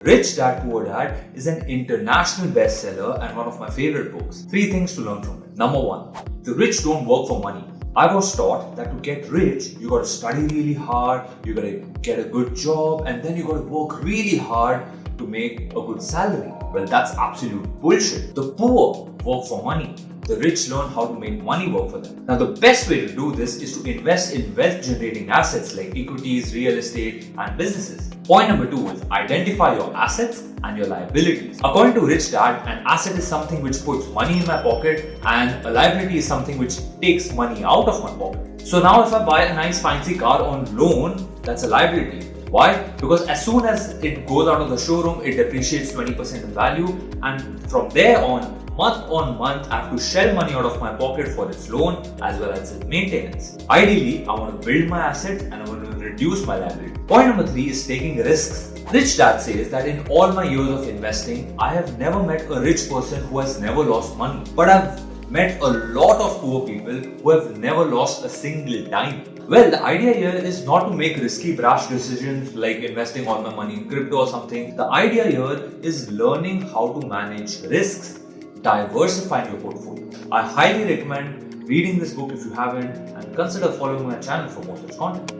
Rich Dad Poor Dad is an international bestseller and one of my favorite books. 3 things to learn from it. Number 1, the rich don't work for money. I was taught that to get rich, you gotta study really hard, you gotta get a good job, and then you gotta work really hard to make a good salary. Well, that's absolute bullshit. The poor work for money. The rich learn how to make money work for them. Now, the best way to do this is to invest in wealth generating assets like equities, real estate, and businesses. Point number 2 is identify your assets and your liabilities. According to Rich Dad, an asset is something which puts money in my pocket, and a liability is something which takes money out of my pocket. So now if I buy a nice fancy car on loan, that's a liability. Why? Because as soon as it goes out of the showroom, it depreciates 20% in value, and from there on month, I have to shell money out of my pocket for its loan as well as its maintenance. Ideally, I want to build my asset and I want to reduce my liability. Point number 3 is taking risks. Rich Dad says that in all my years of investing, I have never met a rich person who has never lost money. But I've met a lot of poor people who have never lost a single dime. Well, the idea here is not to make risky, brash decisions like investing all my money in crypto or something. The idea here is learning how to manage risks, diversifying your portfolio. I highly recommend reading this book if you haven't, and consider following my channel for more such content.